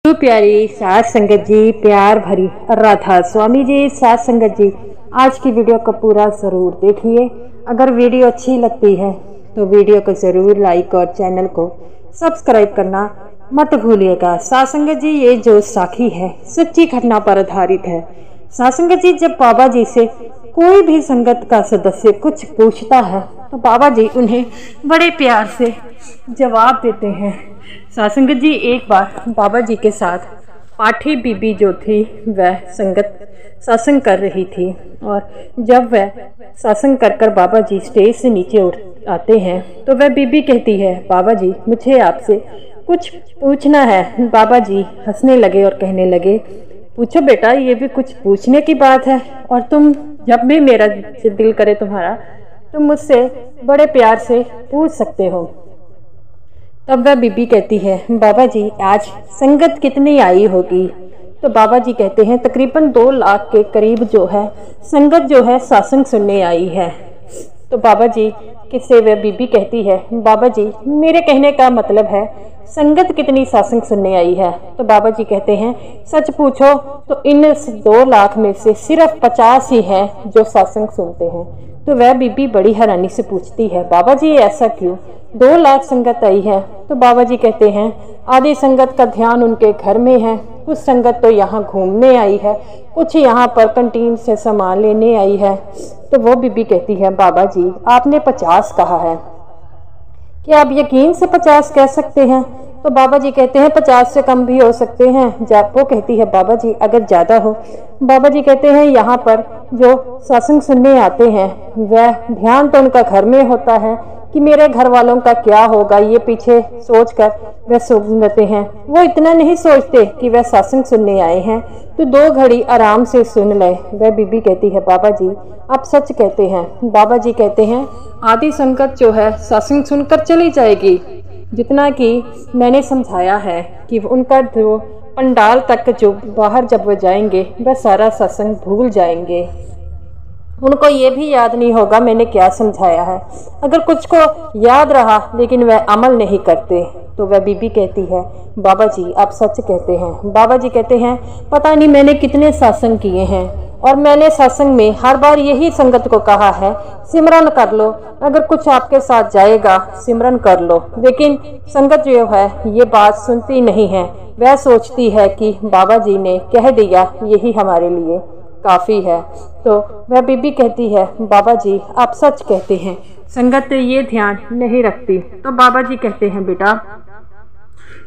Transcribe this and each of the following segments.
तो प्यारी सात संगत जी, प्यार भरी राधा स्वामी जी, सात संगत जी, आज की वीडियो को पूरा ज़रूर देखिए। अगर वीडियो अच्छी लगती है तो वीडियो को ज़रूर लाइक और चैनल को सब्सक्राइब करना मत भूलिएगा। सात संगत जी, ये जो साखी है सच्ची घटना पर आधारित है। सात संगत जी, जब बाबा जी से कोई भी संगत का सदस्य कुछ पूछता है तो बाबा जी उन्हें बड़े प्यार से जवाब देते हैं। सात संगत जी, एक बार बाबा जी के साथ पाठी बीबी जो थी वह संगत सत्संग कर रही थी, और जब वह सत्संग कर कर बाबा जी स्टेज से नीचे उठ आते हैं तो वह बीबी कहती है, बाबा जी मुझे आपसे कुछ पूछना है। बाबा जी हंसने लगे और कहने लगे, पूछो बेटा, ये भी कुछ पूछने की बात है, और तुम जब भी मेरा दिल करे तुम्हारा तुम मुझसे बड़े प्यार से पूछ सकते हो। तब वह बीबी कहती है, बाबा जी आज संगत कितनी आई होगी? तो बाबा जी कहते हैं तकरीबन 2 लाख के करीब जो है संगत जो है सत्संग सुनने आई है। तो बाबा जी किससे वह बीबी कहती है, बाबा जी मेरे कहने का मतलब है संगत कितनी सत्संग सुनने आई है? तो बाबा जी कहते हैं सच पूछो तो इन 2 लाख में से सिर्फ 50 ही हैं जो सत्संग सुनते हैं। तो वह बीबी बड़ी हैरानी से पूछती है, बाबा जी ऐसा क्यों? 2 लाख संगत आई है। तो बाबा जी कहते हैं आधी संगत का ध्यान उनके घर में है, कुछ संगत तो यहाँ घूमने आई है, कुछ यहाँ पर कंटीन से सामान लेने आई है। तो वो बीबी कहती है, बाबा जी आपने 50 कहा है, क्या आप यकीन से 50 कह सकते हैं? तो बाबा जी कहते हैं 50 से कम भी हो सकते हैं। जब वो कहती है, बाबा जी अगर ज़्यादा हो? बाबा जी कहते हैं यहाँ पर जो सत्संग सुनने आते हैं वह ध्यान तो उनका घर में होता है कि मेरे घर वालों का क्या होगा, ये पीछे सोचकर वह सुनते हैं। वो इतना नहीं सोचते कि वह सत्संग सुनने आए हैं, तो 2 घड़ी आराम से सुन ले। वह बीबी कहती है, बाबा जी आप सच कहते हैं। बाबा जी कहते हैं आधी संगत जो है सत्संग सुनकर चली जाएगी, जितना कि मैंने समझाया है कि उनका जो पंडाल तक जो बाहर जब वो जाएंगे वह सारा सत्संग भूल जाएंगे, उनको ये भी याद नहीं होगा मैंने क्या समझाया है। अगर कुछ को याद रहा लेकिन वह अमल नहीं करते। तो वह बीबी कहती है, बाबा जी आप सच कहते हैं। बाबा जी कहते हैं पता नहीं मैंने कितने सत्संग किए हैं, और मैंने सत्संग में हर बार यही संगत को कहा है सिमरन कर लो, अगर कुछ आपके साथ जाएगा सिमरन कर लो। लेकिन संगत जो है ये बात सुनती नहीं है, वह सोचती है कि बाबा जी ने कह दिया यही हमारे लिए काफ़ी है। तो वह बीबी कहती है, बाबा जी आप सच कहते हैं, संगत ये ध्यान नहीं रखती। तो बाबा जी कहते हैं, बेटा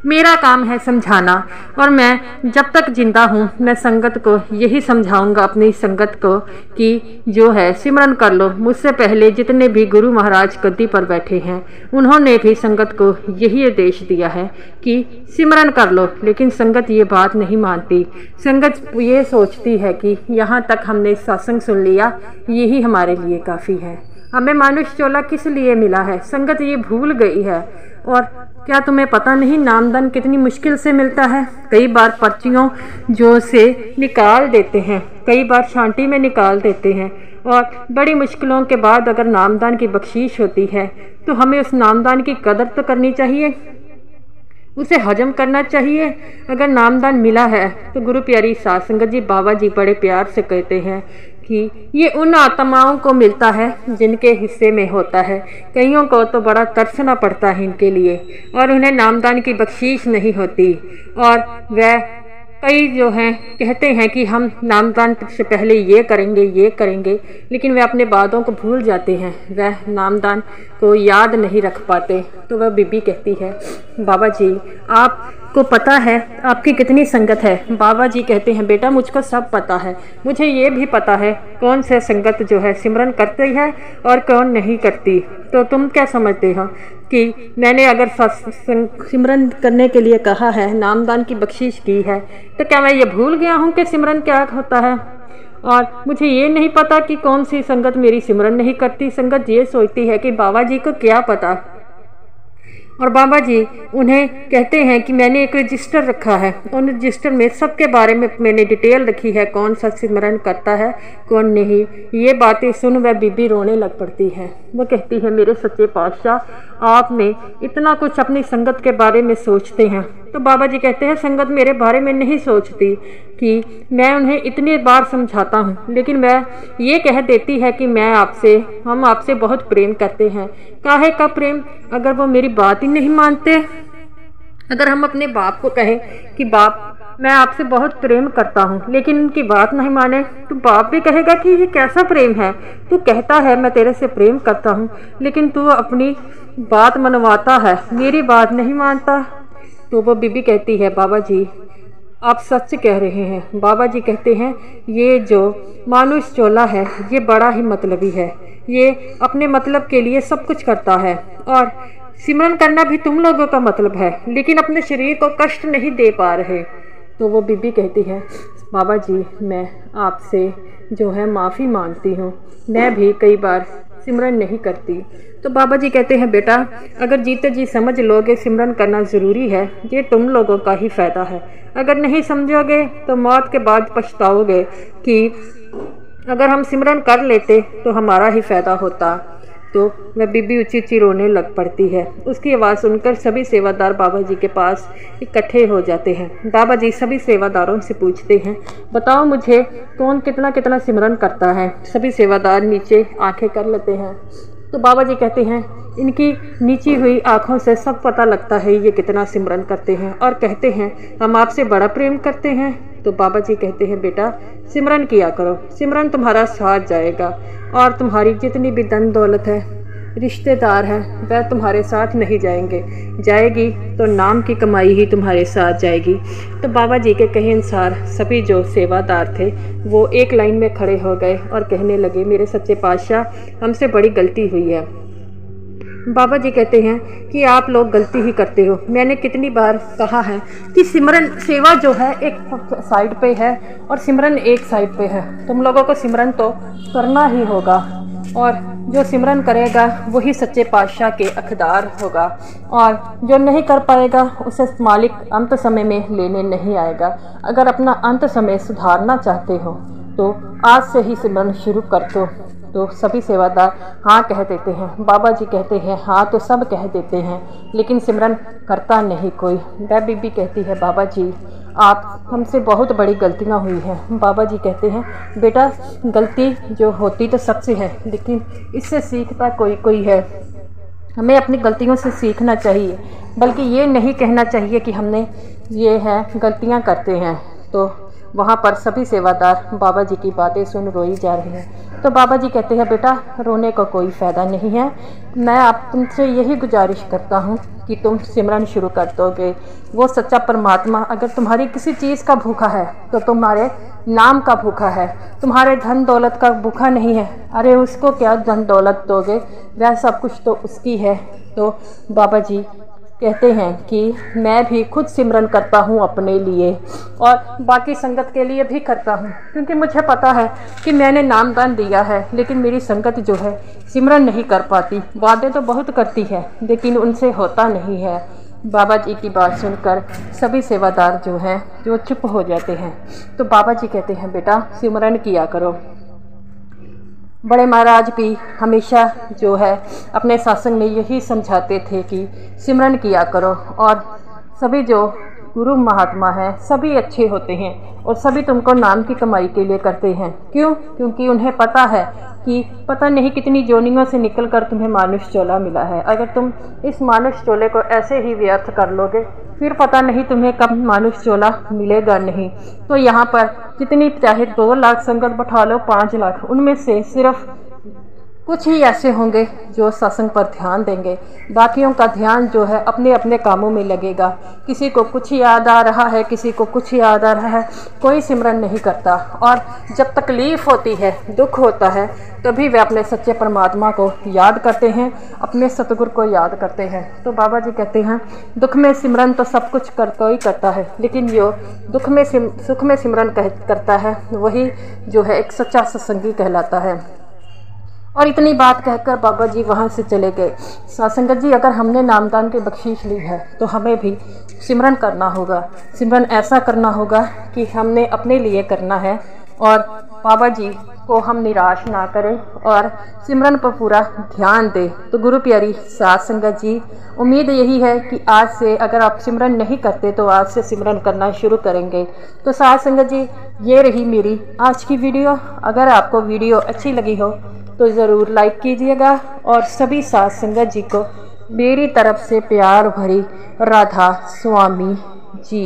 मेरा काम है समझाना, और मैं जब तक जिंदा हूँ मैं संगत को यही समझाऊंगा, अपनी संगत को, कि जो है सिमरन कर लो। मुझसे पहले जितने भी गुरु महाराज गद्दी पर बैठे हैं उन्होंने भी संगत को यही आदेश दिया है कि सिमरन कर लो, लेकिन संगत ये बात नहीं मानती। संगत ये सोचती है कि यहाँ तक हमने सत्संग सुन लिया यही हमारे लिए काफ़ी है, हमें मानुष चोला किस लिए मिला है, संगत ये भूल गई है। और क्या तुम्हें पता नहीं नामदान कितनी मुश्किल से मिलता है? कई बार पर्चियों जो से निकाल देते हैं, कई बार शांति में निकाल देते हैं, और बड़ी मुश्किलों के बाद अगर नामदान की बख्शीश होती है तो हमें उस नामदान की कदर तो करनी चाहिए, उसे हजम करना चाहिए। अगर नामदान मिला है तो गुरु प्यारी सात संगत जी, बाबा जी बड़े प्यार से कहते हैं कि ये उन आत्माओं को मिलता है जिनके हिस्से में होता है। कईयों को तो बड़ा तरसना पड़ता है इनके लिए, और उन्हें नामदान की बख्शीश नहीं होती, और वह कई जो हैं कहते हैं कि हम नामदान से पहले ये करेंगे, लेकिन वे अपने वादों को भूल जाते हैं, वह नामदान को याद नहीं रख पाते। तो वह बीबी कहती है, बाबा जी आपको पता है आपकी कितनी संगत है? बाबा जी कहते हैं, बेटा मुझको सब पता है, मुझे ये भी पता है कौन से संगत जो है सिमरन करती है और कौन नहीं करती। तो तुम क्या समझते हो कि मैंने अगर सिमरन करने के लिए कहा है, नामदान की बख्शीश की है, तो क्या मैं ये भूल गया हूँ कि सिमरन क्या होता है? और मुझे ये नहीं पता कि कौन सी संगत मेरी सिमरन नहीं करती। संगत ये सोचती है कि बाबा जी को क्या पता, और बाबा जी उन्हें कहते हैं कि मैंने एक रजिस्टर रखा है, उन रजिस्टर में सबके बारे में मैंने डिटेल रखी है, कौन सा सिमरन करता है कौन नहीं। ये बातें सुन वह बीबी रोने लग पड़ती है। वो कहती है, मेरे सच्चे पातशाह आपने इतना कुछ अपनी संगत के बारे में सोचते हैं, तो बाबा जी कहते हैं संगत मेरे बारे में नहीं सोचती कि मैं उन्हें इतनी बार समझाता हूँ, लेकिन मैं ये कह देती है कि हम आपसे बहुत प्रेम करते हैं। काहे का प्रेम? अगर वो मेरी बात ही नहीं मानते, अगर हम अपने बाप को कहें कि बाप मैं आपसे बहुत प्रेम करता हूँ, लेकिन उनकी बात नहीं माने, तो बाप भी कहेगा कि ये कैसा प्रेम है, तू कहता है मैं तेरे से प्रेम करता हूँ, लेकिन तू अपनी बात मनवाता है, मेरी बात नहीं मानता। तो वो बीबी कहती है बाबा जी आप सच कह रहे हैं। बाबा जी कहते हैं ये जो मानुष चोला है ये बड़ा ही मतलबी है, ये अपने मतलब के लिए सब कुछ करता है, और सिमरन करना भी तुम लोगों का मतलब है, लेकिन अपने शरीर को कष्ट नहीं दे पा रहे। तो वो बीबी कहती है बाबा जी मैं आपसे जो है माफ़ी मांगती हूँ, मैं भी कई बार सिमरन नहीं करती। तो बाबा जी कहते हैं बेटा अगर जीते जी समझ लोगे सिमरन करना ज़रूरी है, ये तुम लोगों का ही फ़ायदा है। अगर नहीं समझोगे तो मौत के बाद पछताओगे कि अगर हम सिमरन कर लेते तो हमारा ही फ़ायदा होता। तो वह बीबी ऊँची ऊँची रोने लग पड़ती है। उसकी आवाज़ सुनकर सभी सेवादार बाबा जी के पास इकट्ठे हो जाते हैं। बाबा जी सभी सेवादारों से पूछते हैं बताओ मुझे कौन कितना कितना सिमरन करता है। सभी सेवादार नीचे आंखें कर लेते हैं। तो बाबा जी कहते हैं इनकी नीची हुई आँखों से सब पता लगता है ये कितना सिमरन करते हैं, और कहते हैं हम आपसे बड़ा प्रेम करते हैं। तो बाबा जी कहते हैं बेटा सिमरन किया करो, सिमरन तुम्हारा साथ जाएगा, और तुम्हारी जितनी भी धन दौलत है रिश्तेदार हैं वह तुम्हारे साथ नहीं जाएगी तो नाम की कमाई ही तुम्हारे साथ जाएगी। तो बाबा जी के कहे अनुसार सभी जो सेवादार थे वो एक लाइन में खड़े हो गए और कहने लगे मेरे सच्चे पातशाह हमसे बड़ी गलती हुई है। बाबा जी कहते हैं कि आप लोग गलती ही करते हो। मैंने कितनी बार कहा है कि सिमरन सेवा जो है एक साइड पे है और सिमरन एक साइड पे है। तुम लोगों को सिमरन तो करना ही होगा, और जो सिमरन करेगा वही सच्चे पातशाह के हकदार होगा, और जो नहीं कर पाएगा उसे मालिक अंत समय में लेने नहीं आएगा। अगर अपना अंत समय सुधारना चाहते हो तो आज से ही सिमरन शुरू कर दो। तो सभी सेवादार हाँ कह देते हैं। बाबा जी कहते हैं हाँ तो सब कह देते हैं, लेकिन सिमरन करता नहीं कोई। वह बीबी कहती है बाबा जी आप हमसे बहुत बड़ी गलतियाँ हुई हैं। बाबा जी कहते हैं बेटा गलती जो होती तो सबसे है, लेकिन इससे सीखता कोई है। हमें अपनी गलतियों से सीखना चाहिए, बल्कि ये नहीं कहना चाहिए कि हमने ये है गलतियाँ करते हैं। तो वहाँ पर सभी सेवादार बाबा जी की बातें सुन रोई जा रहे हैं। तो बाबा जी कहते हैं बेटा रोने का कोई फ़ायदा नहीं है, मैं आप तुमसे यही गुजारिश करता हूँ कि तुम सिमरन शुरू कर दोगे। वो सच्चा परमात्मा अगर तुम्हारी किसी चीज़ का भूखा है तो तुम्हारे नाम का भूखा है, तुम्हारे धन दौलत का भूखा नहीं है। अरे उसको क्या धन दौलत दोगे, वह सब कुछ तो उसकी है। तो बाबा जी कहते हैं कि मैं भी खुद सिमरन करता हूँ अपने लिए और बाकी संगत के लिए भी करता हूँ, क्योंकि मुझे पता है कि मैंने नामदान दिया है, लेकिन मेरी संगत जो है सिमरन नहीं कर पाती। वादे तो बहुत करती है लेकिन उनसे होता नहीं है। बाबा जी की बात सुनकर सभी सेवादार जो हैं जो चुप हो जाते हैं। तो बाबा जी कहते हैं बेटा सिमरन किया करो। बड़े महाराज भी हमेशा जो है अपने सत्संग में यही समझाते थे कि सिमरन किया करो, और सभी जो गुरु महात्मा हैं सभी अच्छे होते हैं और सभी तुमको नाम की कमाई के लिए करते हैं। क्यों? क्योंकि उन्हें पता है कि पता नहीं कितनी जोनियों से निकलकर तुम्हें मानुष चोला मिला है। अगर तुम इस मानुष चोले को ऐसे ही व्यर्थ कर लोगे फिर पता नहीं तुम्हें कब मानुष चोला मिलेगा नहीं। तो यहाँ पर जितनी चाहे 2 लाख संगत बैठा लो 5 लाख, उनमें से सिर्फ कुछ ही ऐसे होंगे जो सत्संग पर ध्यान देंगे, बाकियों का ध्यान जो है अपने अपने कामों में लगेगा। किसी को कुछ याद आ रहा है, किसी को कुछ याद आ रहा है, कोई सिमरन नहीं करता। और जब तकलीफ़ होती है, दुख होता है, तभी वे अपने सच्चे परमात्मा को याद करते हैं, अपने सतगुरु को याद करते हैं। तो बाबा जी कहते हैं दुख में सिमरन तो सब कुछ कोई करता है, लेकिन जो दुख में सुख में सिमरन करता है वही जो है एक सच्चा सत्संगी कहलाता है। और इतनी बात कहकर बाबा जी वहाँ से चले गए। संगत जी अगर हमने नामदान की बख्शीश ली है तो हमें भी सिमरन करना होगा। सिमरन ऐसा करना होगा कि हमने अपने लिए करना है, और बाबा जी को हम निराश ना करें और सिमरन पर पूरा ध्यान दें। तो गुरु प्यारी साध संगत जी, उम्मीद यही है कि आज से अगर आप सिमरन नहीं करते तो आज से सिमरन करना शुरू करेंगे। तो साध संगत जी, ये रही मेरी आज की वीडियो। अगर आपको वीडियो अच्छी लगी हो तो ज़रूर लाइक कीजिएगा और सभी साध संगत जी को मेरी तरफ से प्यार भरी राधा स्वामी जी।